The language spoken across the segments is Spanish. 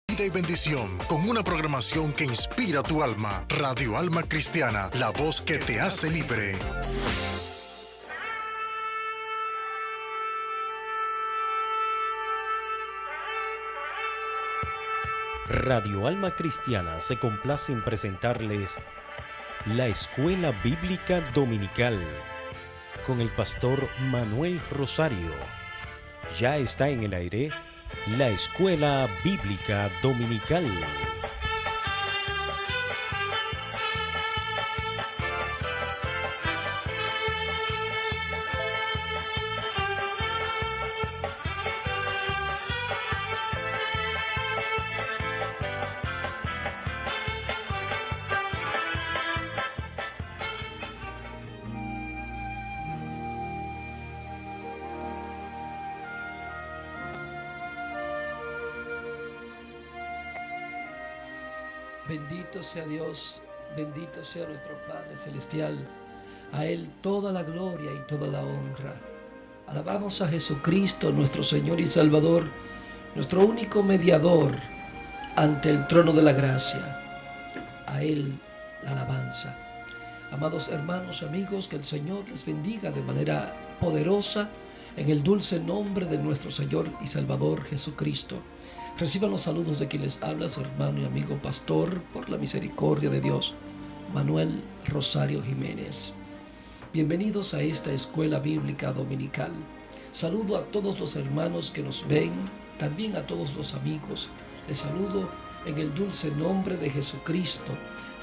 Vida y bendición, con una programación que inspira tu alma. Radio Alma Cristiana, la voz que te hace libre. Radio Alma Cristiana se complace en presentarles la Escuela Bíblica Dominical con el pastor Manuel Rosario. Ya está en el aire la Escuela Bíblica Dominical. Bendito sea Dios, bendito sea nuestro Padre Celestial. A Él toda la gloria y toda la honra. Alabamos a Jesucristo, nuestro Señor y Salvador, nuestro único mediador ante el trono de la gracia. A Él la alabanza. Amados hermanos, amigos, que el Señor les bendiga de manera poderosa en el dulce nombre de nuestro Señor y Salvador Jesucristo. Reciban los saludos de quien les habla, su hermano y amigo pastor, por la misericordia de Dios, Manuel Rosario Jiménez. Bienvenidos a esta Escuela Bíblica Dominical. Saludo a todos los hermanos que nos ven, también a todos los amigos. Les saludo en el dulce nombre de Jesucristo,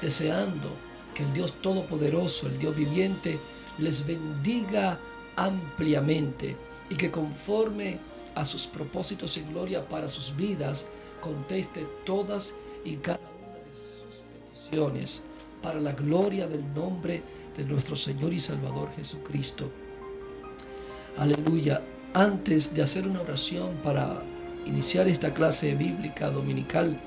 deseando que el Dios Todopoderoso, el Dios viviente, les bendiga ampliamente y que conforme a sus propósitos y gloria para sus vidas, conteste todas y cada una de sus peticiones para la gloria del nombre de nuestro Señor y Salvador Jesucristo. Aleluya. Antes de hacer una oración para iniciar esta clase bíblica dominical,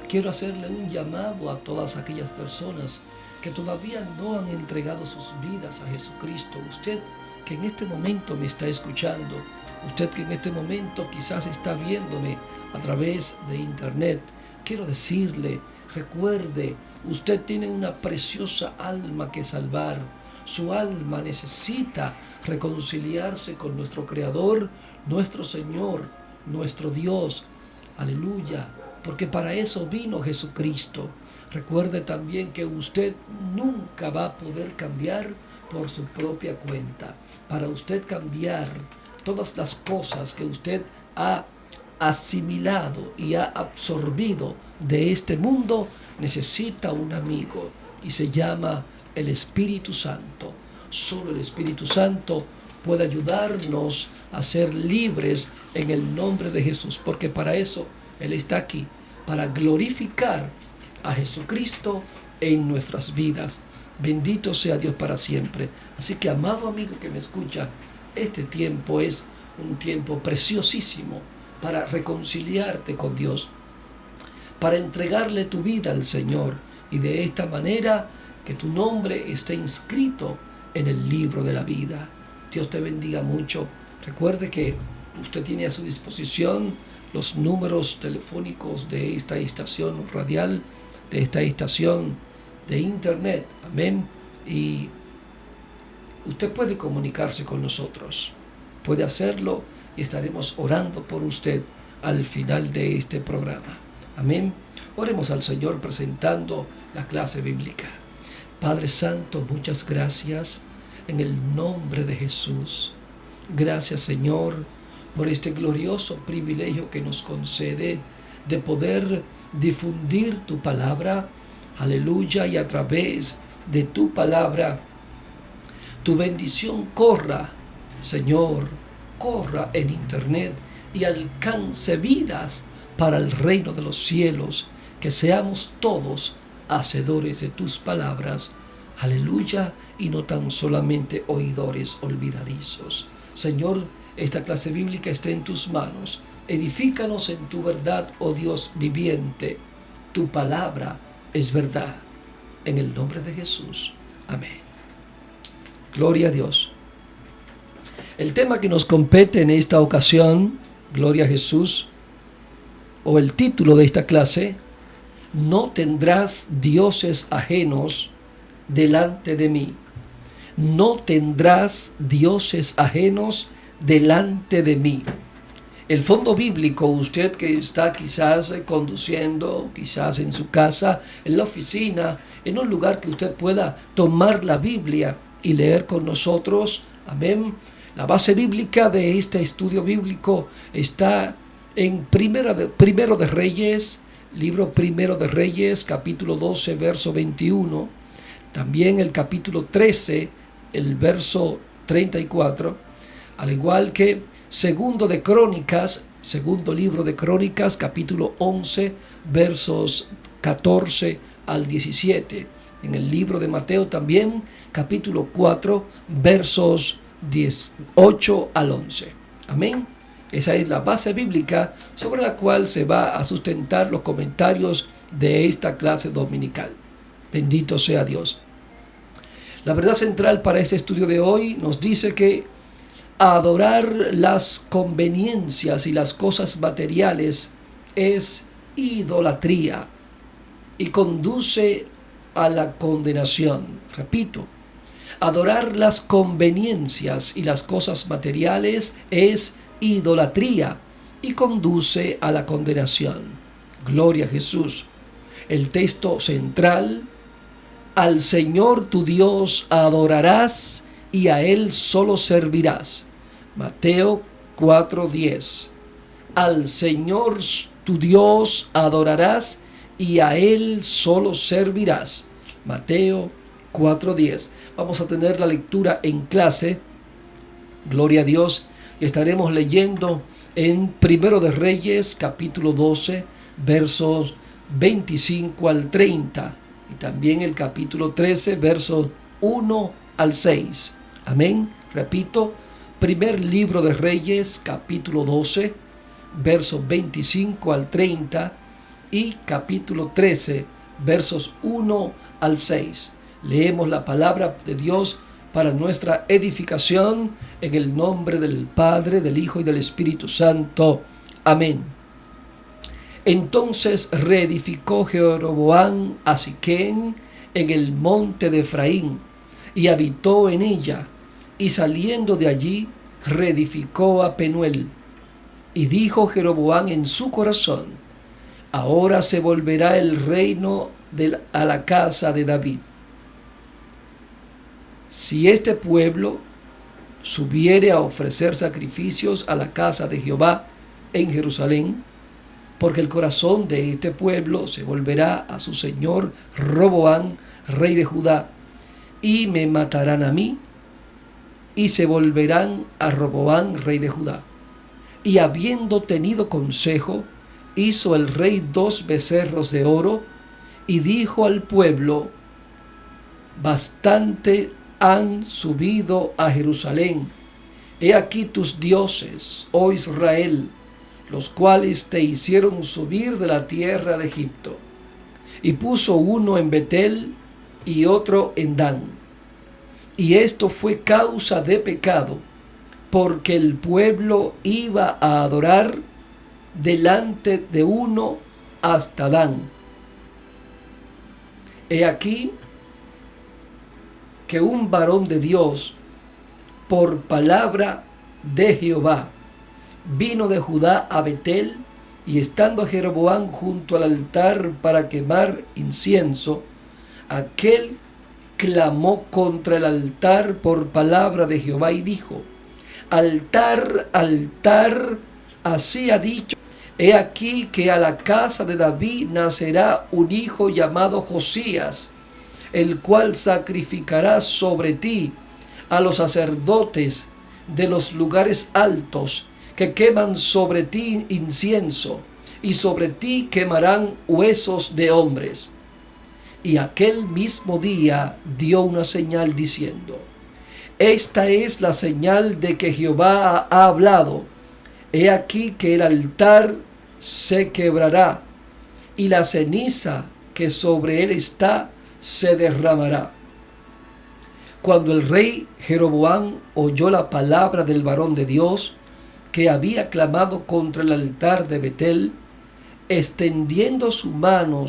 quiero hacerle un llamado a todas aquellas personas que todavía no han entregado sus vidas a Jesucristo. Usted que en este momento me está escuchando, usted que en este momento quizás está viéndome a través de internet, quiero decirle, recuerde, usted tiene una preciosa alma que salvar. Su alma necesita reconciliarse con nuestro Creador, nuestro Señor, nuestro Dios. Aleluya, porque para eso vino Jesucristo. Recuerde también que usted nunca va a poder cambiar por su propia cuenta. Para usted cambiar todas las cosas que usted ha asimilado y ha absorbido de este mundo, necesita un amigo y se llama el Espíritu Santo. Solo el Espíritu Santo puede ayudarnos a ser libres en el nombre de Jesús, porque para eso Él está aquí, para glorificar a Jesucristo en nuestras vidas. Bendito sea Dios para siempre. Así que, amado amigo que me escucha, este tiempo es un tiempo preciosísimo para reconciliarte con Dios, para entregarle tu vida al Señor y de esta manera que tu nombre esté inscrito en el libro de la vida. Dios te bendiga mucho. Recuerde que usted tiene a su disposición los números telefónicos de esta estación radial, de esta estación de internet. Amén. Y usted puede comunicarse con nosotros, puede hacerlo y estaremos orando por usted al final de este programa. Amén. Oremos al Señor presentando la clase bíblica. Padre Santo, muchas gracias en el nombre de Jesús. Gracias, Señor, por este glorioso privilegio que nos concede de poder difundir tu palabra. Aleluya, y a través de tu palabra, tu bendición corra, Señor, corra en internet y alcance vidas para el reino de los cielos, que seamos todos hacedores de tus palabras, aleluya, y no tan solamente oidores olvidadizos. Señor, esta clase bíblica está en tus manos, edifícanos en tu verdad, oh Dios viviente, tu palabra es verdad, en el nombre de Jesús, amén. Gloria a Dios. El tema que nos compete en esta ocasión, gloria a Jesús, o el título de esta clase: no tendrás dioses ajenos delante de mí. No tendrás dioses ajenos delante de mí. El fondo bíblico, usted que está quizás conduciendo, quizás en su casa, en la oficina, en un lugar que usted pueda tomar la Biblia y leer con nosotros, amén. La base bíblica de este estudio bíblico está en Primero de Reyes, libro Primero de Reyes, capítulo 12, verso 21. También el capítulo 13, el verso 34. Al igual que segundo libro de Crónicas, capítulo 11, versos 14 al 17. En el libro de Mateo también, capítulo 4, versos 8 al 11. Amén. Esa es la base bíblica sobre la cual se va a sustentar los comentarios de esta clase dominical. Bendito sea Dios. La verdad central para este estudio de hoy nos dice que adorar las conveniencias y las cosas materiales es idolatría y conduce a la condenación. Repito, adorar las conveniencias y las cosas materiales es idolatría y conduce a la condenación. Gloria a Jesús. El texto central: al Señor tu Dios adorarás y a Él solo servirás. Mateo 4:10. Al Señor tu Dios adorarás y a Él solo servirás. Mateo 4:10. Vamos a tener la lectura en clase. Gloria a Dios. Y estaremos leyendo en Primero de Reyes, capítulo 12, versos 25 al 30. Y también el capítulo 13, versos 1 al 6. Amén. Repito, primer libro de Reyes, capítulo 12, versos 25 al 30. Y capítulo 13, versos 1 al 6. Leemos la palabra de Dios para nuestra edificación, en el nombre del Padre, del Hijo y del Espíritu Santo. Amén. Entonces reedificó Jeroboam a Siquem en el monte de Efraín, y habitó en ella, y saliendo de allí, reedificó a Penuel. Y dijo Jeroboam en su corazón: ahora se volverá el reino a la casa de David. Si este pueblo subiere a ofrecer sacrificios a la casa de Jehová en Jerusalén, porque el corazón de este pueblo se volverá a su señor Roboam, rey de Judá, y me matarán a mí, y se volverán a Roboam, rey de Judá. Y habiendo tenido consejo, hizo el rey 2 becerros de oro, y dijo al pueblo: bastante han subido a Jerusalén. He aquí tus dioses, oh Israel, los cuales te hicieron subir de la tierra de Egipto. Y puso uno en Betel y otro en Dan. Y esto fue causa de pecado, porque el pueblo iba a adorar delante de uno hasta Dan. He aquí que un varón de Dios, por palabra de Jehová, vino de Judá a Betel, y estando Jeroboam junto al altar para quemar incienso, aquel clamó contra el altar por palabra de Jehová y dijo: altar, altar, así ha dicho: he aquí que a la casa de David nacerá un hijo llamado Josías, el cual sacrificará sobre ti a los sacerdotes de los lugares altos, que queman sobre ti incienso, y sobre ti quemarán huesos de hombres. Y aquel mismo día dio una señal diciendo: esta es la señal de que Jehová ha hablado. He aquí que el altar se quebrará, y la ceniza que sobre él está se derramará. Cuando el rey Jeroboam oyó la palabra del varón de Dios, que había clamado contra el altar de Betel, extendiendo su mano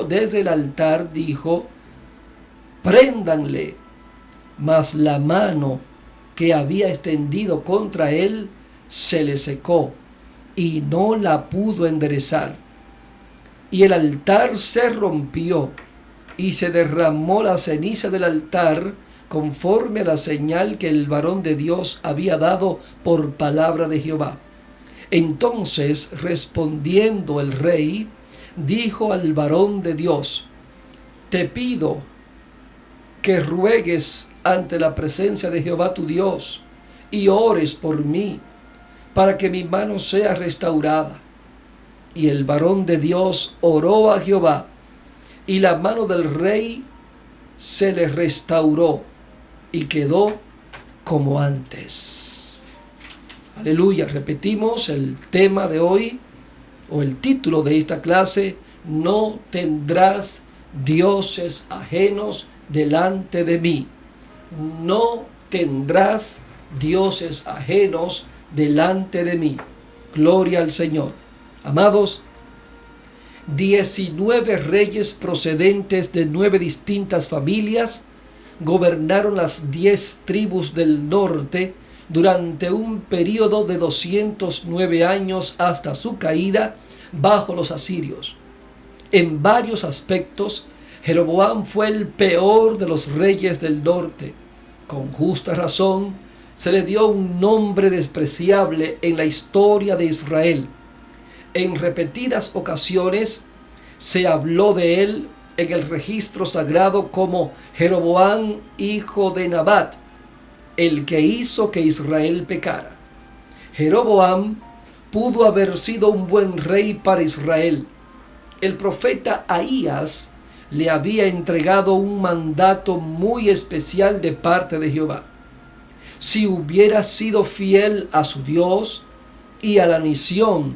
desde el altar, dijo: préndanle. Mas la mano que había extendido contra él se le secó y no la pudo enderezar. Y el altar se rompió y se derramó la ceniza del altar conforme a la señal que el varón de Dios había dado por palabra de Jehová. Entonces, respondiendo el rey, dijo al varón de Dios: te pido que ruegues ante la presencia de Jehová tu Dios y ores por mí, para que mi mano sea restaurada. Y el varón de Dios oró a Jehová, y la mano del rey se le restauró y quedó como antes. Aleluya. Repetimos el tema de hoy, o el título de esta clase: no tendrás dioses ajenos delante de mí. No tendrás dioses ajenos delante de mí. Gloria al Señor. Amados, 19 reyes procedentes de 9 distintas familias gobernaron las 10 tribus del norte durante un período de 209 años hasta su caída bajo los asirios. En varios aspectos, Jeroboam fue el peor de los reyes del norte. Con justa razón, se le dio un nombre despreciable en la historia de Israel. En repetidas ocasiones se habló de él en el registro sagrado como Jeroboam, hijo de Nabat, el que hizo que Israel pecara. Jeroboam pudo haber sido un buen rey para Israel. El profeta Ahías le había entregado un mandato muy especial de parte de Jehová. Si hubiera sido fiel a su Dios y a la misión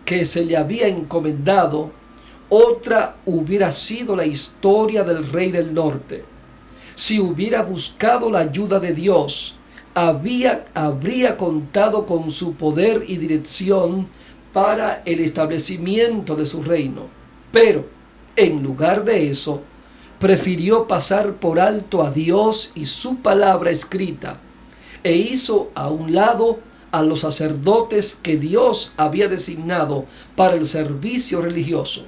que se le había encomendado, otra hubiera sido la historia del rey del norte. Si hubiera buscado la ayuda de Dios, habría contado con su poder y dirección para el establecimiento de su reino. Pero, en lugar de eso, prefirió pasar por alto a Dios y su palabra escrita, e hizo a un lado a los sacerdotes que Dios había designado para el servicio religioso.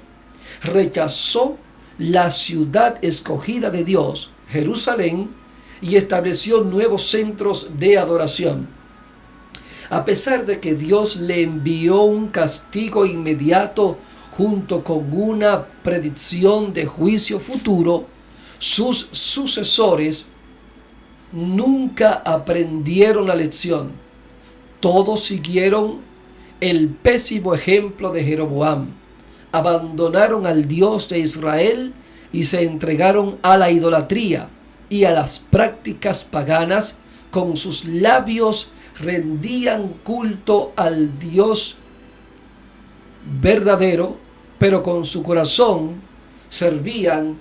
Rechazó la ciudad escogida de Dios, Jerusalén, y estableció nuevos centros de adoración. A pesar de que Dios le envió un castigo inmediato junto con una predicción de juicio futuro, sus sucesores nunca aprendieron la lección. Todos siguieron el pésimo ejemplo de Jeroboam. Abandonaron al Dios de Israel y se entregaron a la idolatría y a las prácticas paganas. Con sus labios rendían culto al Dios verdadero, pero con su corazón servían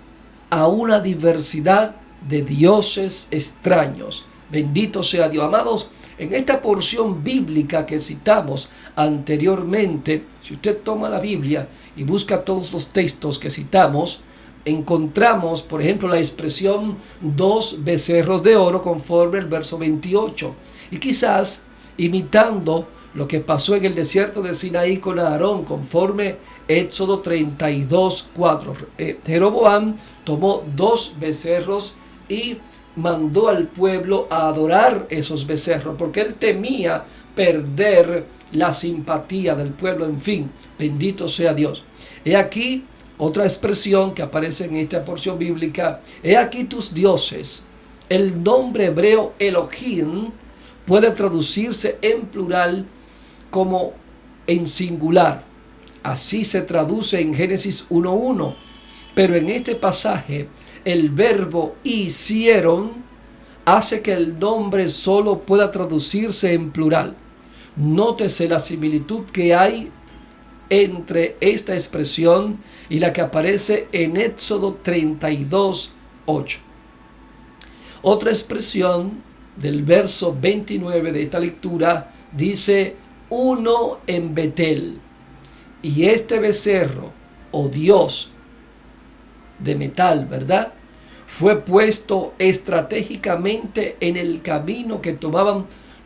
a una diversidad de dioses extraños. Bendito sea Dios. Amados, en esta porción bíblica que citamos anteriormente, si usted toma la Biblia y busca todos los textos que citamos, encontramos, por ejemplo, la expresión 2 becerros de oro conforme el verso 28. Y quizás imitando lo que pasó en el desierto de Sinaí con Aarón, conforme Éxodo 32:4. Jeroboam tomó 2 becerros y mandó al pueblo a adorar esos becerros, porque él temía perder la simpatía del pueblo. En fin, bendito sea Dios. He aquí otra expresión que aparece en esta porción bíblica: he aquí tus dioses. El nombre hebreo Elohim puede traducirse en plural como en singular. Así se traduce en Génesis 1:1. Pero en este pasaje, el verbo hicieron hace que el nombre solo pueda traducirse en plural. Nótese la similitud que hay entre esta expresión y la que aparece en Éxodo 32:8. Otra expresión del verso 29 de esta lectura dice: uno en Betel. Y este becerro, o Dios de metal, ¿verdad?, fue puesto estratégicamente en el camino que tomaban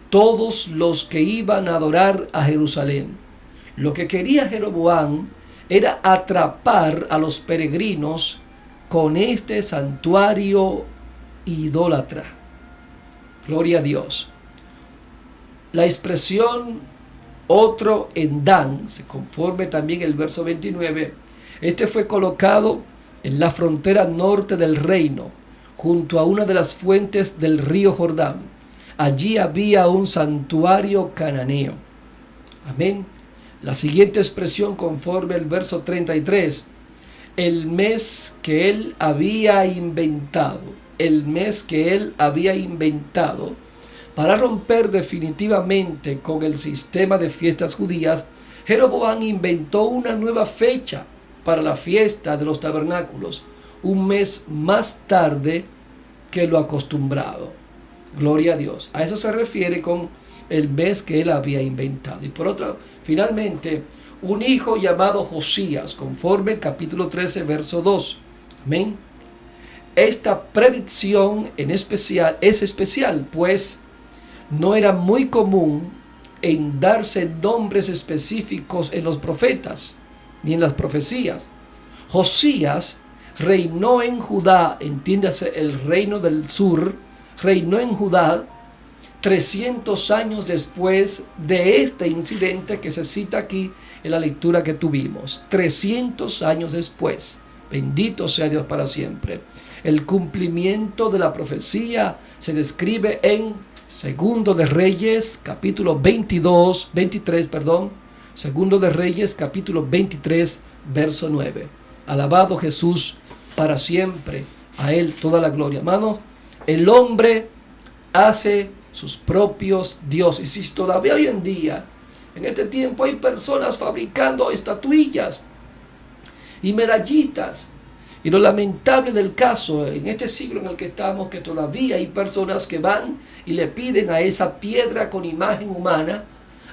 todos los que iban a adorar a Jerusalén. Lo que quería Jeroboam era atrapar a los peregrinos con este santuario idólatra. Gloria a Dios. La expresión otro en Dan, se conforme también el verso 29, este fue colocado en la frontera norte del reino, junto a una de las fuentes del río Jordán. Allí había un santuario cananeo. Amén. La siguiente expresión conforme el verso 33, el mes que él había inventado, para romper definitivamente con el sistema de fiestas judías, Jeroboam inventó una nueva fecha para la fiesta de los tabernáculos, un mes más tarde que lo acostumbrado. Gloria a Dios. A eso se refiere con el mes que él había inventado. Y por otro, finalmente, un hijo llamado Josías, conforme el capítulo 13, verso 2. Amén. Esta predicción es especial, pues no era muy común en darse nombres específicos en los profetas ni en las profecías. Josías reinó en Judá, entiéndase el reino del sur, reinó en Judá 300 años después de este incidente que se cita aquí en la lectura que tuvimos. 300 años después. Bendito sea Dios para siempre. El cumplimiento de la profecía se describe en Segundo de Reyes, capítulo 23, Segundo de Reyes, capítulo 23, verso 9. Alabado Jesús para siempre. A Él toda la gloria. Hermanos, el hombre hace sus propios dioses. Y si todavía hoy en día, en este tiempo, hay personas fabricando estatuillas y medallitas. Y lo lamentable del caso, en este siglo en el que estamos, que todavía hay personas que van y le piden a esa piedra con imagen humana,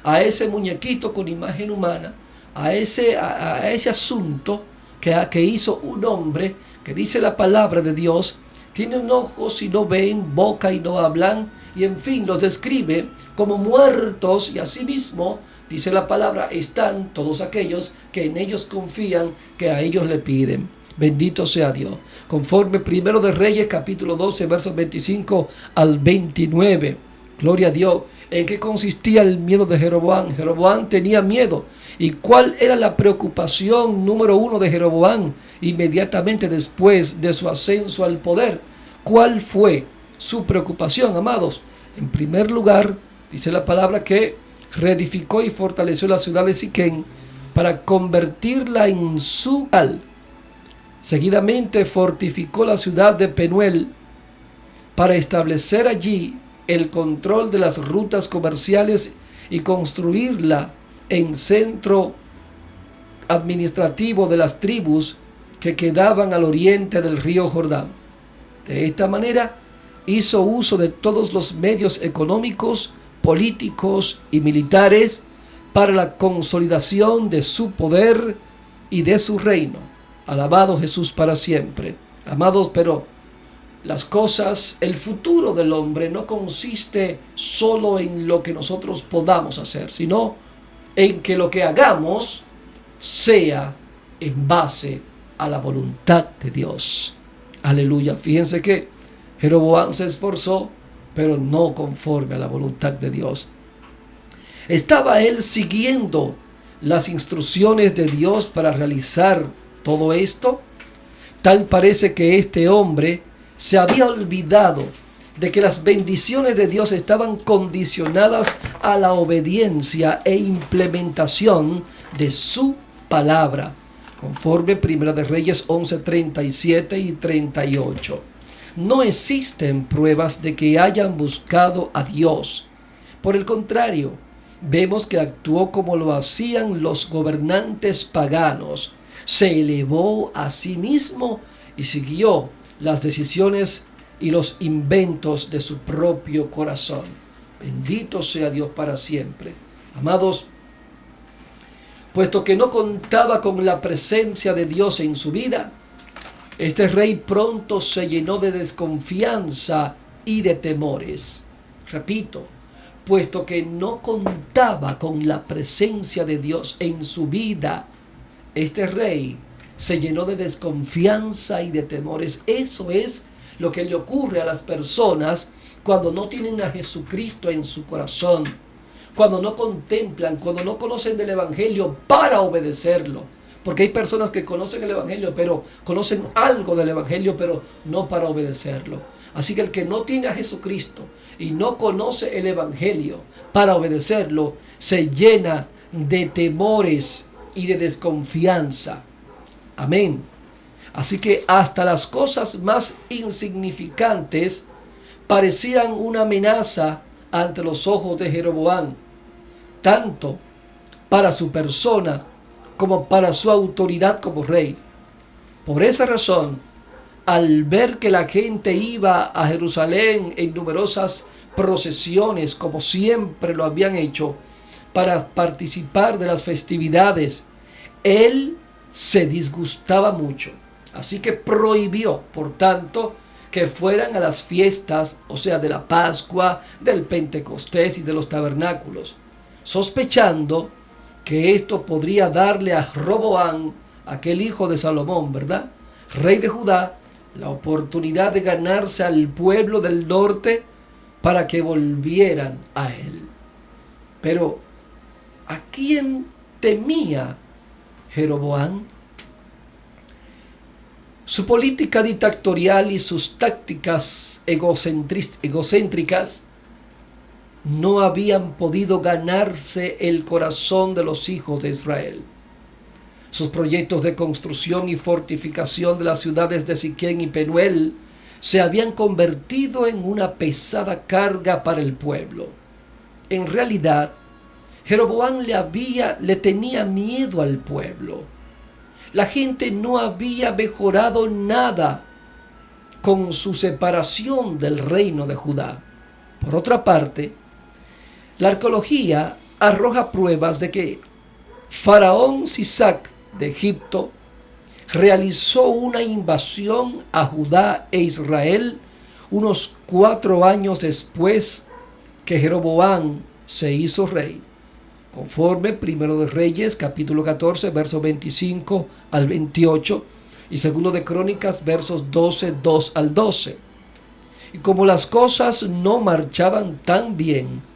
a ese muñequito con imagen humana, a ese asunto que hizo un hombre, que dice la palabra de Dios, tienen ojos y no ven, boca y no hablan, y en fin, los describe como muertos, y asimismo, dice la palabra, están todos aquellos que en ellos confían, que a ellos le piden. Bendito sea Dios. Conforme Primero de Reyes, capítulo 12, versos 25 al 29. Gloria a Dios. ¿En qué consistía el miedo de Jeroboam? Jeroboam tenía miedo. ¿Y cuál era la preocupación número uno de Jeroboam inmediatamente después de su ascenso al poder? ¿Cuál fue su preocupación, amados? En primer lugar, dice la palabra que reedificó y fortaleció la ciudad de Siquén para convertirla en su capital. Seguidamente fortificó la ciudad de Penuel para establecer allí el control de las rutas comerciales y construirla en centro administrativo de las tribus que quedaban al oriente del río Jordán. De esta manera hizo uso de todos los medios económicos, políticos y militares para la consolidación de su poder y de su reino. Alabado Jesús para siempre. Amados, pero las cosas, el futuro del hombre no consiste solo en lo que nosotros podamos hacer, sino en que lo que hagamos sea en base a la voluntad de Dios. Aleluya. Fíjense que Jeroboam se esforzó, pero no conforme a la voluntad de Dios. ¿Estaba él siguiendo las instrucciones de Dios para realizar todo esto? Tal parece que este hombre se había olvidado de que las bendiciones de Dios estaban condicionadas a la obediencia e implementación de su palabra, conforme Primera de Reyes 11, 37 y 38. No existen pruebas de que hayan buscado a Dios. Por el contrario, vemos que actuó como lo hacían los gobernantes paganos. Se elevó a sí mismo y siguió las decisiones y los inventos de su propio corazón. Bendito sea Dios para siempre. Amados, puesto que no contaba con la presencia de Dios en su vida, este rey pronto se llenó de desconfianza y de temores. Repito, puesto que no contaba con la presencia de Dios en su vida, este rey se llenó de desconfianza y de temores. Eso es lo que le ocurre a las personas cuando no tienen a Jesucristo en su corazón, cuando no contemplan, cuando no conocen del Evangelio para obedecerlo. Porque hay personas que conocen el Evangelio, pero conocen algo del Evangelio, pero no para obedecerlo. Así que el que no tiene a Jesucristo y no conoce el Evangelio para obedecerlo, se llena de temores y de desconfianza. Amén. Así que hasta las cosas más insignificantes parecían una amenaza ante los ojos de Jeroboam, tanto para su persona como para su autoridad como rey. Por esa razón, al ver que la gente iba a Jerusalén en numerosas procesiones, como siempre lo habían hecho, para participar de las festividades, él se disgustaba mucho. Así que prohibió, por tanto, que fueran a las fiestas, o sea, de la Pascua, del Pentecostés y de los tabernáculos, sospechando que esto podría darle a Roboam, aquel hijo de Salomón, ¿verdad?, rey de Judá, la oportunidad de ganarse al pueblo del norte para que volvieran a él. Pero, ¿a quién temía Jeroboam? Su política dictatorial y sus tácticas egocéntricas no habían podido ganarse el corazón de los hijos de Israel. Sus proyectos de construcción y fortificación de las ciudades de Siquén y Penuel se habían convertido en una pesada carga para el pueblo. En realidad, Jeroboam le tenía miedo al pueblo. La gente no había mejorado nada con su separación del reino de Judá. Por otra parte, la arqueología arroja pruebas de que Faraón Sisac de Egipto realizó una invasión a Judá e Israel unos 4 años después que Jeroboam se hizo rey, conforme Primero de Reyes, capítulo 14, versos 25 al 28, y Segundo de Crónicas, versos 12, 2 al 12. Y como las cosas no marchaban tan bien,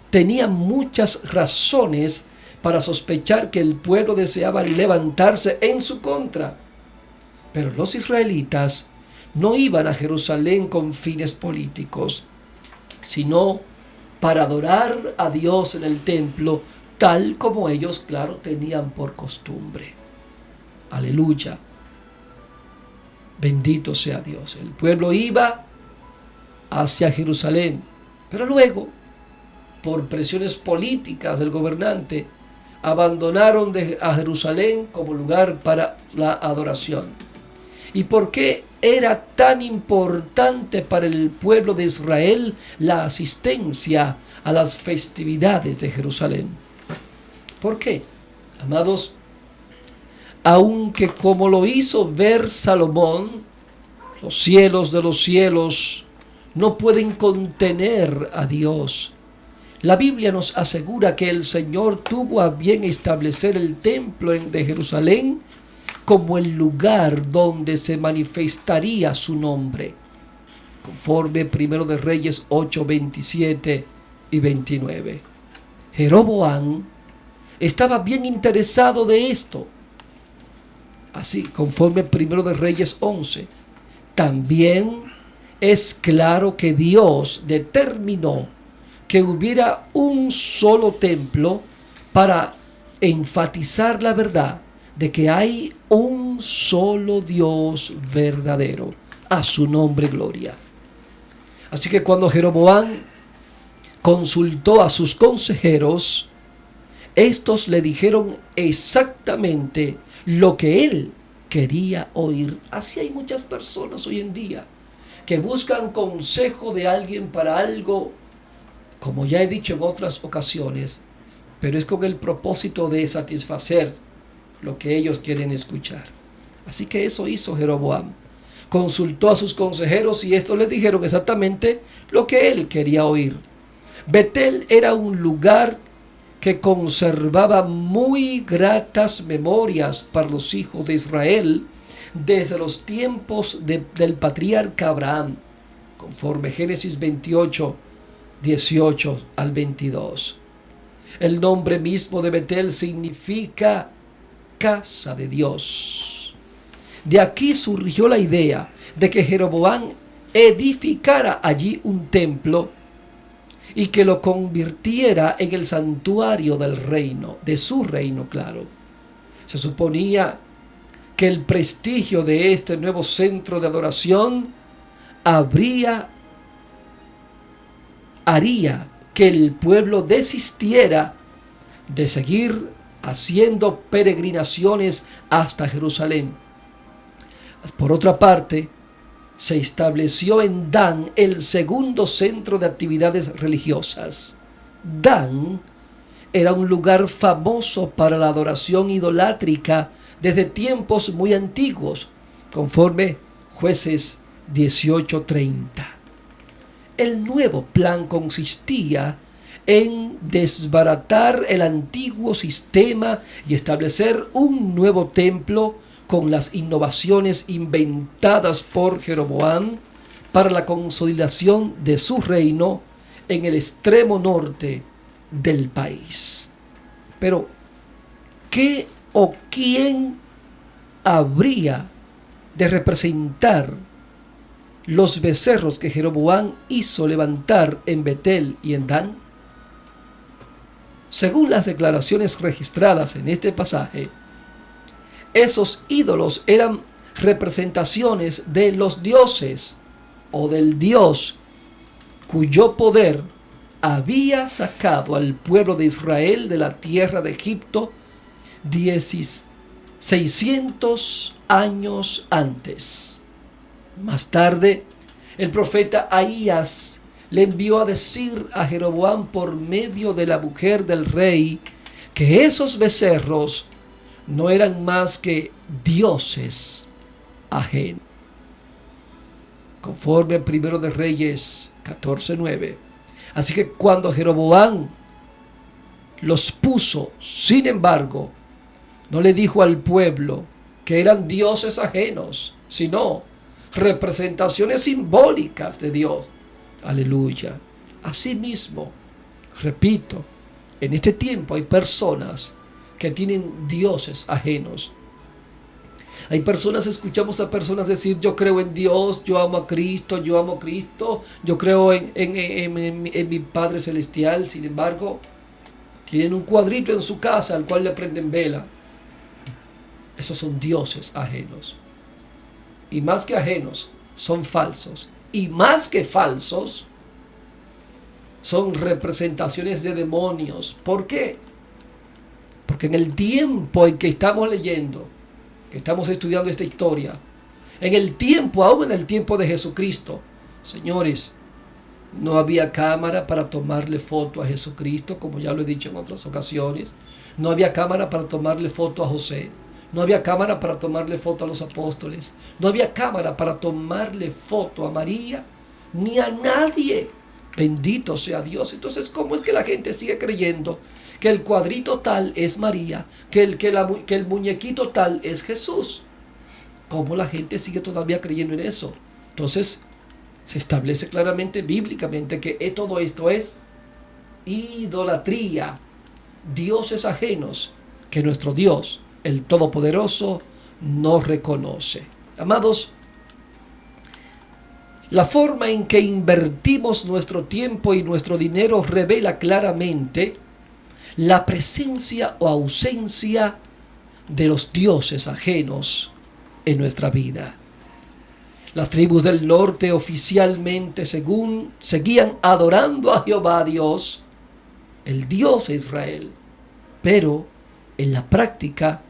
tenía muchas razones para sospechar que el pueblo deseaba levantarse en su contra. Pero los israelitas no iban a Jerusalén con fines políticos, sino para adorar a Dios en el templo, tal como ellos, claro, tenían por costumbre. Aleluya. Bendito sea Dios. El pueblo iba hacia Jerusalén, pero luego, por presiones políticas del gobernante, abandonaron a Jerusalén como lugar para la adoración. ¿Y por qué era tan importante para el pueblo de Israel la asistencia a las festividades de Jerusalén? ¿Por qué? Amados, aunque como lo hizo ver Salomón, los cielos de los cielos no pueden contener a Dios. La Biblia nos asegura que el Señor tuvo a bien establecer el templo de Jerusalén como el lugar donde se manifestaría su nombre, conforme Primero de Reyes 8, 27 y 29. Jeroboam estaba bien interesado de esto. Así, conforme Primero de Reyes 11, también es claro que Dios determinó que hubiera un solo templo para enfatizar la verdad de que hay un solo Dios verdadero. A su nombre gloria. Así que cuando Jeroboam consultó a sus consejeros, estos le dijeron exactamente lo que él quería oír. Así hay muchas personas hoy en día que buscan consejo de alguien para algo, como ya he dicho en otras ocasiones, pero es con el propósito de satisfacer lo que ellos quieren escuchar. Así que eso hizo Jeroboam. Consultó a sus consejeros y estos les dijeron exactamente lo que él quería oír. Betel era un lugar que conservaba muy gratas memorias para los hijos de Israel desde los tiempos del patriarca Abraham, conforme Génesis 28, 18 al 22. El nombre mismo de Betel significa casa de Dios. De aquí surgió la idea de que Jeroboam edificara allí un templo y que lo convirtiera en el santuario del reino, de su reino, claro. Se suponía que el prestigio de este nuevo centro de adoración haría que el pueblo desistiera de seguir haciendo peregrinaciones hasta Jerusalén. Por otra parte, se estableció en Dan el segundo centro de actividades religiosas. Dan era un lugar famoso para la adoración idolátrica desde tiempos muy antiguos, conforme Jueces 18:30. El nuevo plan consistía en desbaratar el antiguo sistema y establecer un nuevo templo con las innovaciones inventadas por Jeroboam para la consolidación de su reino en el extremo norte del país. Pero, ¿qué o quién habría de representar los becerros que Jeroboam hizo levantar en Betel y en Dan? Según las declaraciones registradas en este pasaje, esos ídolos eran representaciones de los dioses o del Dios cuyo poder había sacado al pueblo de Israel de la tierra de Egipto 600 años antes. Más tarde, el profeta Ahías le envió a decir a Jeroboam por medio de la mujer del rey que esos becerros no eran más que dioses ajenos. Conforme al 1 de Reyes 14:9. Así que cuando Jeroboam los puso, sin embargo, no le dijo al pueblo que eran dioses ajenos, sino representaciones simbólicas de Dios. Aleluya. Asimismo, repito, en este tiempo hay personas que tienen dioses ajenos. Hay personas, escuchamos a personas decir: yo creo en Dios, yo amo a Cristo, yo creo en mi Padre Celestial. Sin embargo, tienen un cuadrito en su casa al cual le prenden vela. Esos son dioses ajenos. Y más que ajenos, son falsos. Y más que falsos, son representaciones de demonios. ¿Por qué? Porque en el tiempo en que estamos leyendo, que estamos estudiando esta historia, en el tiempo, aún en el tiempo de Jesucristo, señores, no había cámara para tomarle foto a Jesucristo, como ya lo he dicho en otras ocasiones. No había cámara para tomarle foto a José. No había cámara para tomarle foto a los apóstoles. No había cámara para tomarle foto a María, ni a nadie. Bendito sea Dios. Entonces, ¿cómo es que la gente sigue creyendo que el cuadrito tal es María, que el muñequito tal es Jesús? ¿Cómo la gente sigue todavía creyendo en eso? Entonces, se establece claramente, bíblicamente, que todo esto es idolatría, dioses ajenos, que nuestro Dios, el Todopoderoso, no reconoce. Amados, la forma en que invertimos nuestro tiempo y nuestro dinero revela claramente la presencia o ausencia de los dioses ajenos en nuestra vida. Las tribus del norte oficialmente seguían adorando a Jehová Dios, el Dios de Israel, pero en la práctica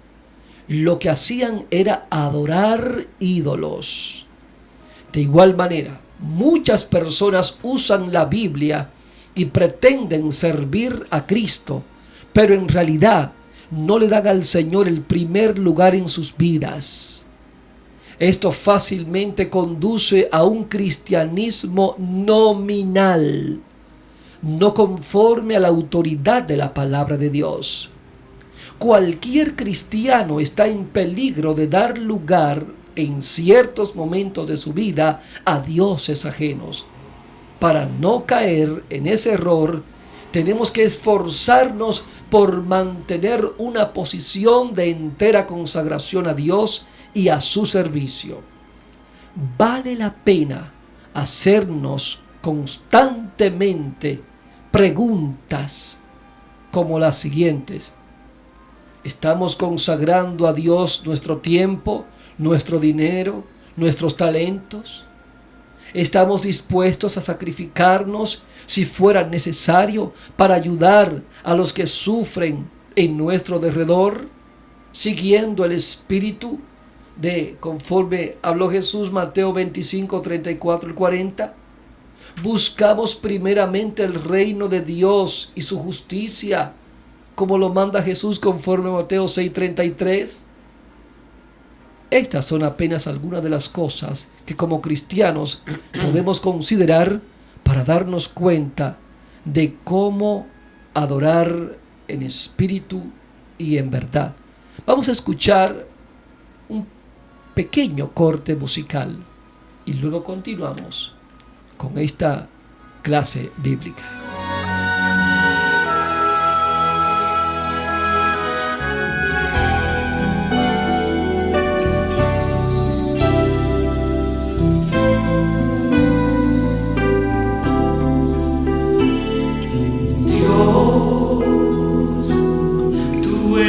lo que hacían era adorar ídolos. De igual manera, muchas personas usan la Biblia y pretenden servir a Cristo, pero en realidad no le dan al Señor el primer lugar en sus vidas. Esto fácilmente conduce a un cristianismo nominal, no conforme a la autoridad de la palabra de Dios. Cualquier cristiano está en peligro de dar lugar en ciertos momentos de su vida a dioses ajenos. Para no caer en ese error, tenemos que esforzarnos por mantener una posición de entera consagración a Dios y a su servicio. Vale la pena hacernos constantemente preguntas como las siguientes. ¿Estamos consagrando a Dios nuestro tiempo, nuestro dinero, nuestros talentos? ¿Estamos dispuestos a sacrificarnos si fuera necesario para ayudar a los que sufren en nuestro derredor, siguiendo el espíritu de conforme habló Jesús, Mateo 25, 34 y 40? ¿Buscamos primeramente el reino de Dios y su justicia, como lo manda Jesús conforme a Mateo 6, 33? Estas son apenas algunas de las cosas que como cristianos podemos considerar para darnos cuenta de cómo adorar en espíritu y en verdad. Vamos a escuchar un pequeño corte musical y luego continuamos con esta clase bíblica.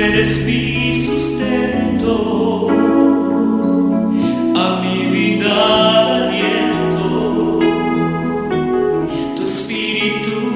Eres mi sustento, a mi vida aliento, tu espíritu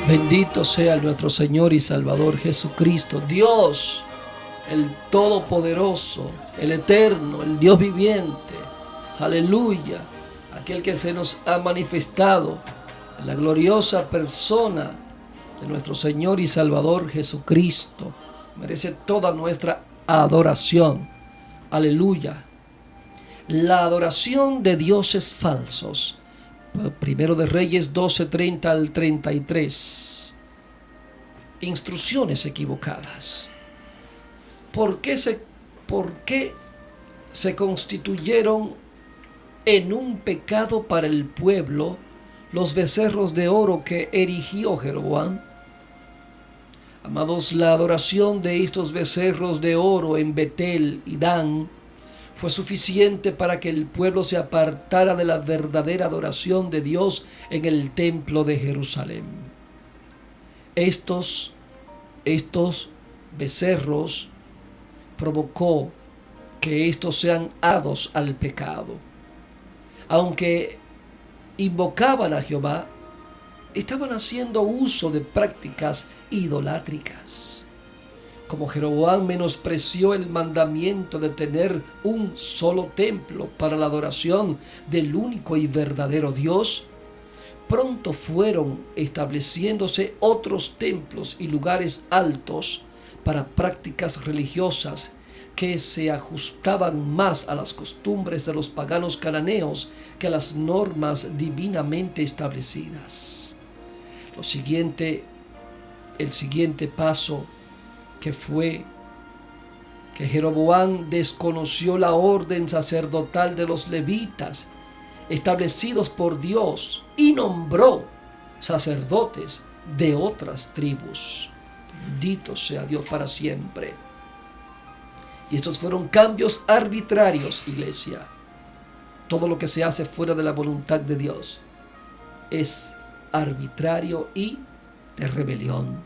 Bendito sea nuestro Señor y Salvador Jesucristo, Dios, el Todopoderoso, el Eterno, el Dios viviente. Aleluya, aquel que se nos ha manifestado en la gloriosa persona de nuestro Señor y Salvador Jesucristo. Merece toda nuestra adoración. Aleluya. La adoración de dioses falsos. Primero de Reyes 12:30 al 33. Instrucciones equivocadas. ¿Por qué se constituyeron en un pecado para el pueblo los becerros de oro que erigió Jeroboam? Amados, la adoración de estos becerros de oro en Betel y Dan fue suficiente para que el pueblo se apartara de la verdadera adoración de Dios en el templo de Jerusalén. Estos becerros provocó que estos sean dados al pecado. Aunque invocaban a Jehová, estaban haciendo uso de prácticas idolátricas. Como Jeroboam menospreció el mandamiento de tener un solo templo para la adoración del único y verdadero Dios, pronto fueron estableciéndose otros templos y lugares altos para prácticas religiosas que se ajustaban más a las costumbres de los paganos cananeos que a las normas divinamente establecidas. El siguiente paso que fue que Jeroboam desconoció la orden sacerdotal de los levitas establecidos por Dios y nombró sacerdotes de otras tribus. Bendito sea Dios para siempre. Y estos fueron cambios arbitrarios, iglesia. Todo lo que se hace fuera de la voluntad de Dios es arbitrario y de rebelión.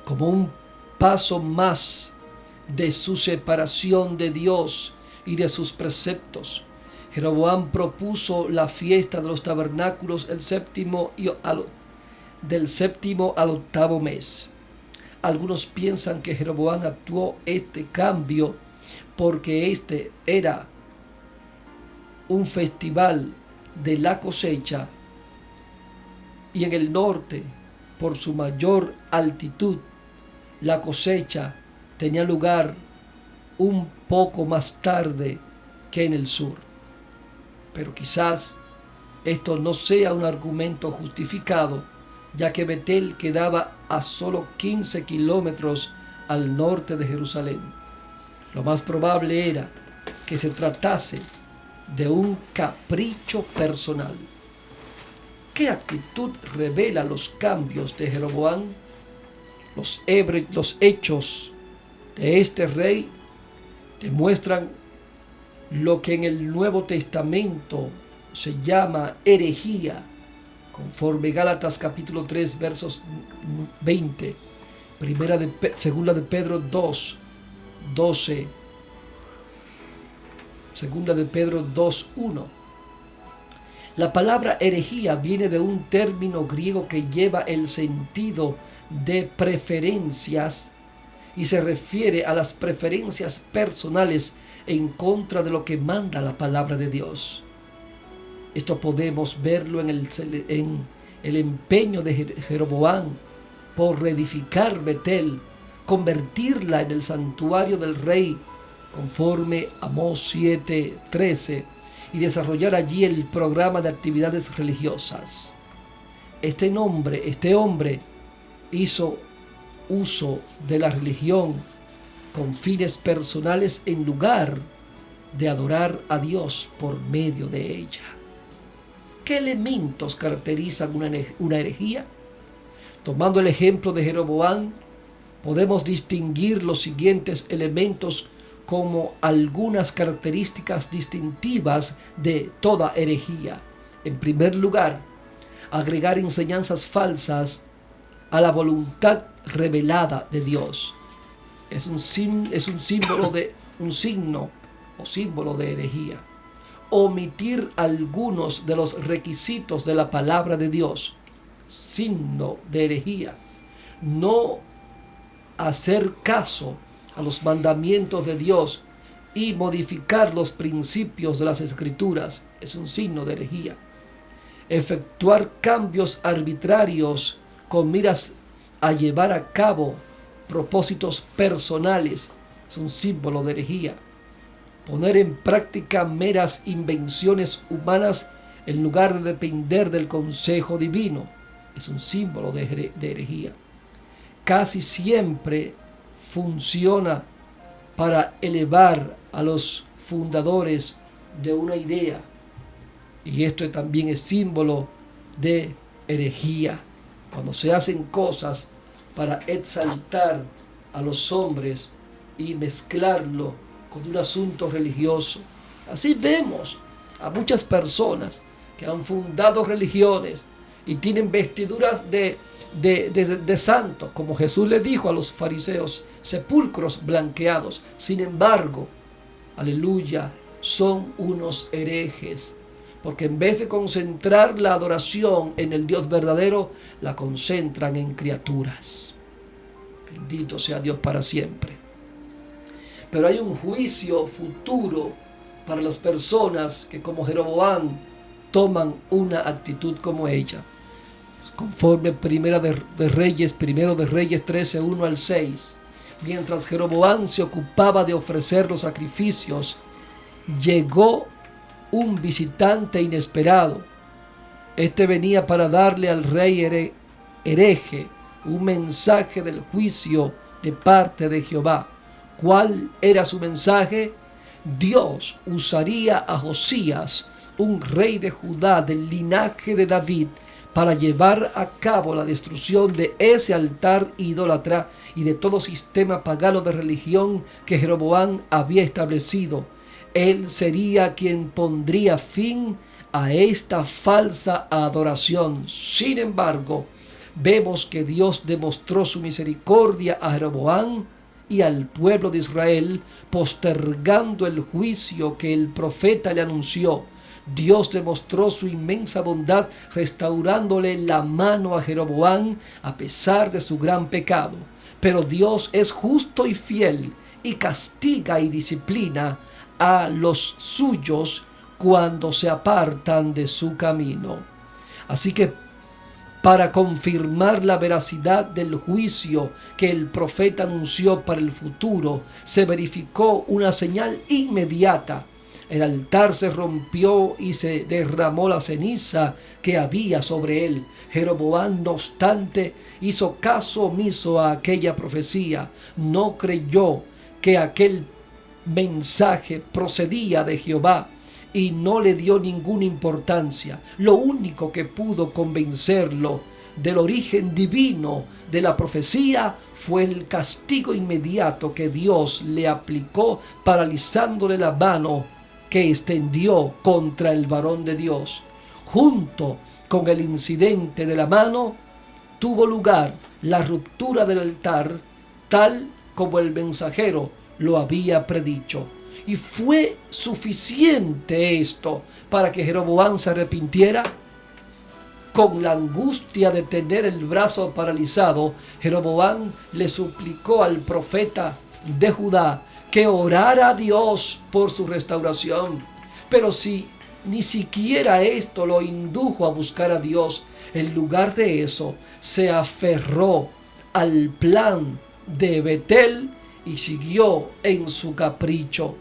Como un paso más de su separación de Dios y de sus preceptos, Jeroboam propuso la fiesta de los tabernáculos del séptimo al octavo mes. Algunos piensan que Jeroboam actuó este cambio porque este era un festival de la cosecha y en el norte, por su mayor altitud, la cosecha tenía lugar un poco más tarde que en el sur. Pero quizás esto no sea un argumento justificado, ya que Betel quedaba a solo 15 kilómetros al norte de Jerusalén. Lo más probable era que se tratase de un capricho personal. ¿Qué actitud revela los cambios de Jeroboam? Los hechos de este rey demuestran lo que en el Nuevo Testamento se llama herejía, conforme Gálatas capítulo 3 versos 20, segunda de Pedro 2, 12, segunda de Pedro 2, 1. La palabra herejía viene de un término griego que lleva el sentido de preferencias y se refiere a las preferencias personales en contra de lo que manda la palabra de Dios. Esto podemos verlo en el empeño de Jeroboam por reedificar Betel, convertirla en el santuario del rey, conforme Amós 7:13, y desarrollar allí el programa de actividades religiosas. Este hombre hizo uso de la religión con fines personales en lugar de adorar a Dios por medio de ella. ¿Qué elementos caracterizan una herejía? Tomando el ejemplo de Jeroboam, podemos distinguir los siguientes elementos como algunas características distintivas de toda herejía. En primer lugar, agregar enseñanzas falsas a la voluntad revelada de Dios. Es un símbolo de herejía. Omitir algunos de los requisitos de la palabra de Dios. signo de herejía. No hacer caso a los mandamientos de Dios y modificar los principios de las Escrituras es un signo de herejía. Efectuar cambios arbitrarios con miras a llevar a cabo propósitos personales es un símbolo de herejía. Poner en práctica meras invenciones humanas en lugar de depender del consejo divino es un símbolo de herejía. Casi siempre funciona para elevar a los fundadores de una idea, y esto también es símbolo de herejía, cuando se hacen cosas para exaltar a los hombres y mezclarlo con un asunto religioso. Así vemos a muchas personas que han fundado religiones y tienen vestiduras de santos, como Jesús le dijo a los fariseos, sepulcros blanqueados. Sin embargo, aleluya, son unos herejes, porque en vez de concentrar la adoración en el Dios verdadero, la concentran en criaturas. Bendito sea Dios para siempre. Pero hay un juicio futuro para las personas que, como Jeroboam, toman una actitud como ella. Conforme Primero de Reyes 13, 1 al 6. Mientras Jeroboam se ocupaba de ofrecer los sacrificios, llegó un visitante inesperado. Este venía para darle al rey hereje un mensaje del juicio de parte de Jehová. ¿Cuál era su mensaje? Dios usaría a Josías, un rey de Judá del linaje de David, para llevar a cabo la destrucción de ese altar idólatra y de todo sistema pagano de religión que Jeroboam había establecido. Él sería quien pondría fin a esta falsa adoración. Sin embargo, vemos que Dios demostró su misericordia a Jeroboam y al pueblo de Israel, postergando el juicio que el profeta le anunció. Dios demostró su inmensa bondad, restaurándole la mano a Jeroboam a pesar de su gran pecado. Pero Dios es justo y fiel y castiga y disciplina a los suyos cuando se apartan de su camino. Así que, para confirmar la veracidad del juicio que el profeta anunció para el futuro, se verificó una señal inmediata. El altar se rompió y se derramó la ceniza que había sobre él. Jeroboam, no obstante, hizo caso omiso a aquella profecía. No creyó que aquel mensaje procedía de Jehová y no le dio ninguna importancia. Lo único que pudo convencerlo del origen divino de la profecía fue el castigo inmediato que Dios le aplicó, paralizándole la mano que extendió contra el varón de Dios. Junto con el incidente de la mano, tuvo lugar la ruptura del altar, tal como el mensajero lo había predicho. Y fue suficiente esto para que Jeroboam se arrepintiera. Con la angustia de tener el brazo paralizado, Jeroboam le suplicó al profeta de Judá que orara a Dios por su restauración. Pero si ni siquiera esto lo indujo a buscar a Dios, en lugar de eso se aferró al plan de Betel y siguió en su capricho.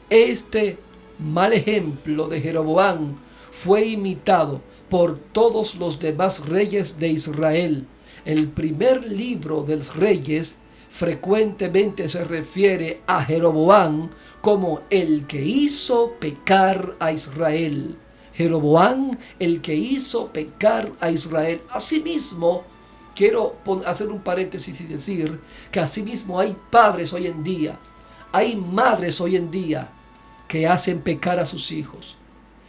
Este mal ejemplo de Jeroboam fue imitado por todos los demás reyes de Israel. El primer libro de los Reyes frecuentemente se refiere a Jeroboam como el que hizo pecar a Israel. Jeroboam, el que hizo pecar a Israel. Asimismo, quiero hacer un paréntesis y decir que asimismo hay padres hoy en día, hay madres hoy en día que hacen pecar a sus hijos.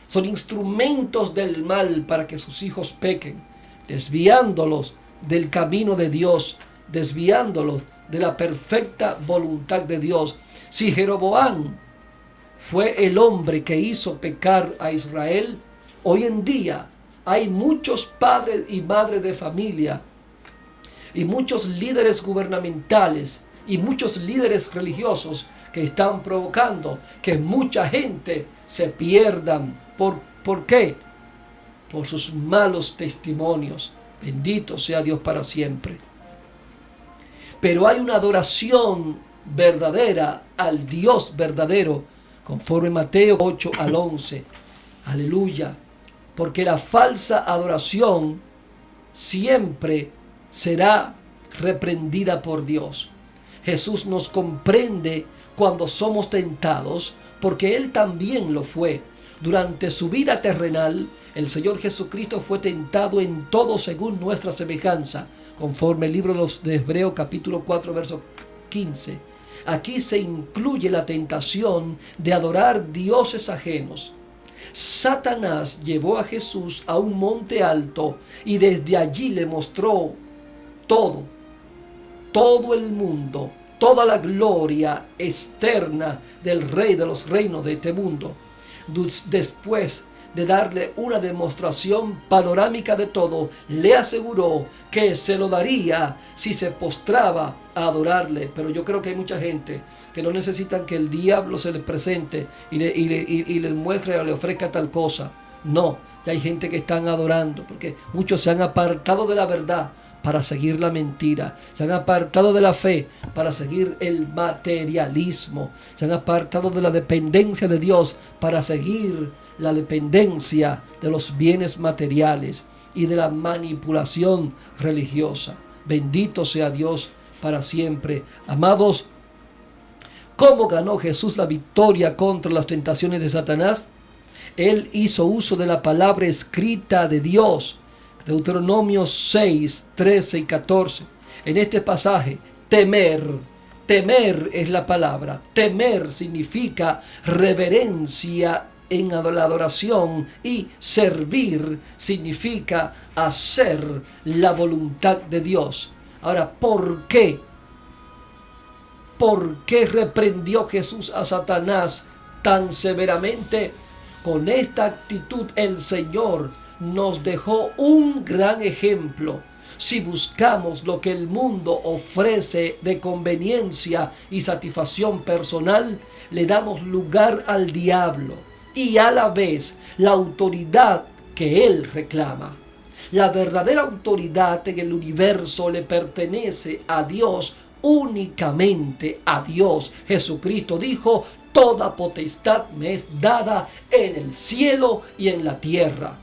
Son instrumentos del mal para que sus hijos pequen, desviándolos del camino de Dios, desviándolos de la perfecta voluntad de Dios. Si Jeroboam fue el hombre que hizo pecar a Israel, hoy en día hay muchos padres y madres de familia y muchos líderes gubernamentales y muchos líderes religiosos que están provocando que mucha gente se pierdan. ¿Por qué? Por sus malos testimonios. Bendito sea Dios para siempre. Pero hay una adoración verdadera al Dios verdadero, conforme Mateo 8 al 11. Aleluya. Porque la falsa adoración siempre será reprendida por Dios. Jesús nos comprende cuando somos tentados, porque Él también lo fue. Durante su vida terrenal, el Señor Jesucristo fue tentado en todo según nuestra semejanza, conforme el libro de Hebreos capítulo 4, verso 15. Aquí se incluye la tentación de adorar dioses ajenos. Satanás llevó a Jesús a un monte alto y desde allí le mostró todo el mundo, toda la gloria externa del rey de los reinos de este mundo. Después de darle una demostración panorámica de todo, le aseguró que se lo daría si se postraba a adorarle. Pero yo creo que hay mucha gente que no necesitan que el diablo se les presente y le muestre o le ofrezca tal cosa. No, ya hay gente que están adorando, porque muchos se han apartado de la verdad para seguir la mentira, se han apartado de la fe para seguir el materialismo, se han apartado de la dependencia de Dios para seguir la dependencia de los bienes materiales y de la manipulación religiosa. Bendito sea Dios para siempre. Amados, ¿cómo ganó Jesús la victoria contra las tentaciones de Satanás? Él hizo uso de la palabra escrita de Dios. Deuteronomio 6, 13 y 14. En este pasaje, temer es la palabra. Temer significa reverencia en la adoración, y servir significa hacer la voluntad de Dios. Ahora, ¿por qué? ¿Por qué reprendió Jesús a Satanás tan severamente? Con esta actitud el Señor nos dejó un gran ejemplo. Si buscamos lo que el mundo ofrece de conveniencia y satisfacción personal, le damos lugar al diablo y a la vez la autoridad que él reclama. La verdadera autoridad en el universo le pertenece a Dios, únicamente a Dios. Jesucristo dijo: toda potestad me es dada en el cielo y en la tierra.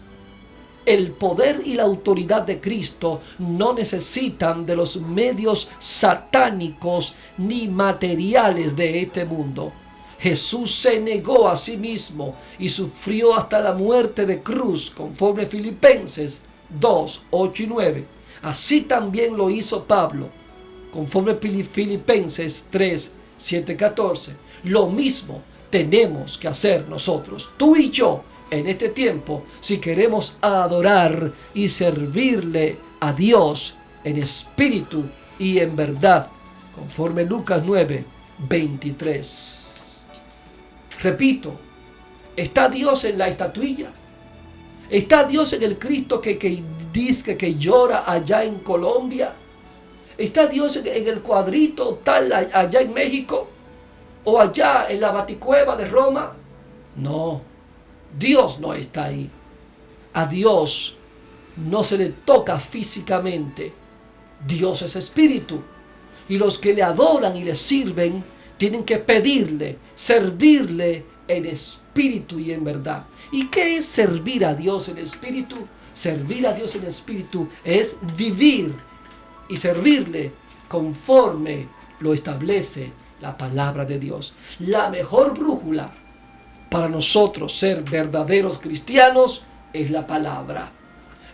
El poder y la autoridad de Cristo no necesitan de los medios satánicos ni materiales de este mundo. Jesús se negó a sí mismo y sufrió hasta la muerte de cruz, conforme Filipenses 2, 8 y 9. Así también lo hizo Pablo, conforme Filipenses 3, 7, 14. Lo mismo tenemos que hacer nosotros, tú y yo, en este tiempo, si queremos adorar y servirle a Dios en espíritu y en verdad, conforme Lucas 9, 23. Repito, ¿está Dios en la estatuilla? ¿Está Dios en el Cristo que dice que llora allá en Colombia? ¿Está Dios en el cuadrito tal allá en México? ¿O allá en la Baticueva de Roma? No, Dios no está ahí. A Dios no se le toca físicamente. Dios es espíritu. Y los que le adoran y le sirven tienen que pedirle, servirle en espíritu y en verdad. ¿Y qué es servir a Dios en espíritu? Servir a Dios en espíritu es vivir y servirle conforme lo establece la palabra de Dios. La mejor brújula para nosotros ser verdaderos cristianos es la palabra.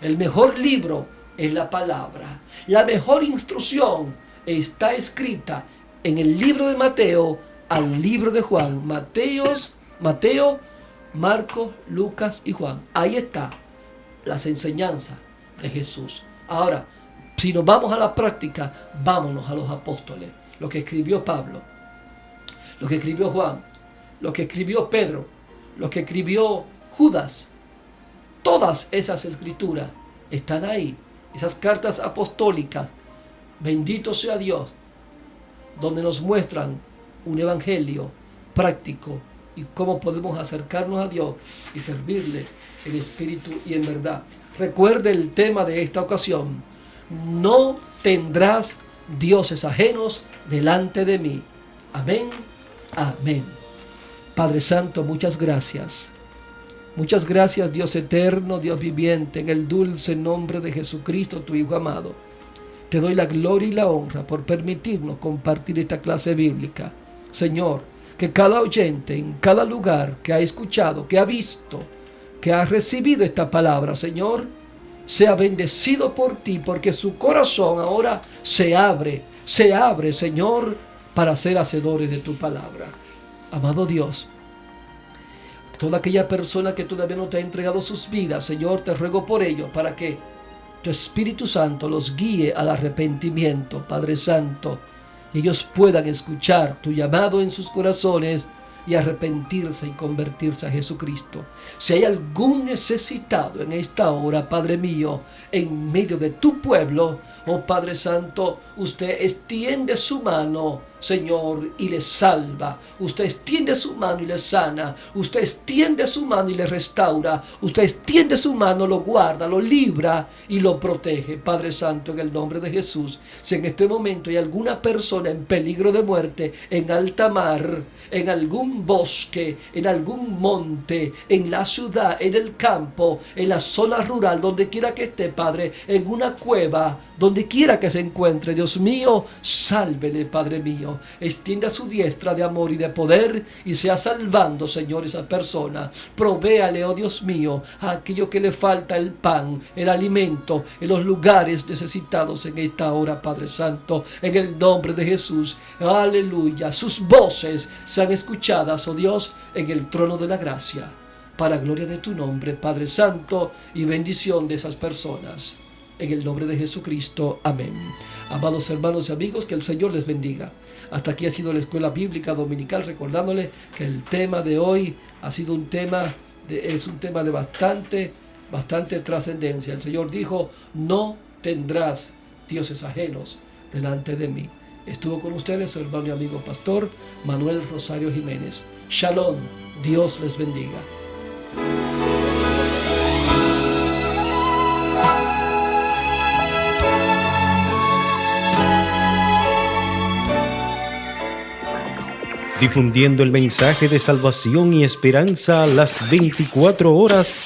El mejor libro es la palabra. La mejor instrucción está escrita en el libro de Mateo al libro de Juan. Mateo, Marcos, Lucas y Juan. Ahí está las enseñanzas de Jesús. Ahora, si nos vamos a la práctica, vámonos a los apóstoles. Lo que escribió Pablo, lo que escribió Juan, lo que escribió Pedro, lo que escribió Judas. Todas esas escrituras están ahí, esas cartas apostólicas, bendito sea Dios, donde nos muestran un evangelio práctico y cómo podemos acercarnos a Dios y servirle en espíritu y en verdad. Recuerde el tema de esta ocasión: no tendrás dioses ajenos delante de mí. Amén, amén. Padre Santo, muchas gracias. Muchas gracias, Dios eterno, Dios viviente, en el dulce nombre de Jesucristo, tu Hijo amado. Te doy la gloria y la honra por permitirnos compartir esta clase bíblica. Señor, que cada oyente en cada lugar que ha escuchado, que ha visto, que ha recibido esta palabra, Señor, sea bendecido por ti, porque su corazón ahora se abre, Señor, para ser hacedores de tu palabra. Amado Dios, toda aquella persona que todavía no te ha entregado sus vidas, Señor, te ruego por ello, para que tu Espíritu Santo los guíe al arrepentimiento, Padre Santo, y ellos puedan escuchar tu llamado en sus corazones y arrepentirse y convertirse a Jesucristo. Si hay algún necesitado en esta hora, Padre mío, en medio de tu pueblo, oh Padre Santo, usted extiende su mano, Señor, y le salva. Usted extiende su mano y le sana. Usted extiende su mano y le restaura. Usted extiende su mano, lo guarda, lo libra y lo protege. Padre Santo, en el nombre de Jesús, si en este momento hay alguna persona en peligro de muerte, en alta mar, en algún bosque, en algún monte, en la ciudad, en el campo, en la zona rural, donde quiera que esté, Padre, en una cueva, donde quiera que se encuentre, Dios mío, sálvele, Padre mío. Extienda su diestra de amor y de poder y sea salvando, Señor, esa persona. Provéale, oh Dios mío, a aquello que le falta, el pan, el alimento, en los lugares necesitados en esta hora, Padre Santo, en el nombre de Jesús. Aleluya. Sus voces sean escuchadas, oh Dios, en el trono de la gracia, para gloria de tu nombre, Padre Santo, y bendición de esas personas. En el nombre de Jesucristo. Amén. Amados hermanos y amigos, que el Señor les bendiga. Hasta aquí ha sido la Escuela Bíblica Dominical, recordándole que el tema de hoy ha sido un tema de bastante trascendencia. El Señor dijo: no tendrás dioses ajenos delante de mí. Estuvo con ustedes su hermano y amigo pastor Manuel Rosario Jiménez. Shalom. Dios les bendiga. Difundiendo el mensaje de salvación y esperanza a las 24 horas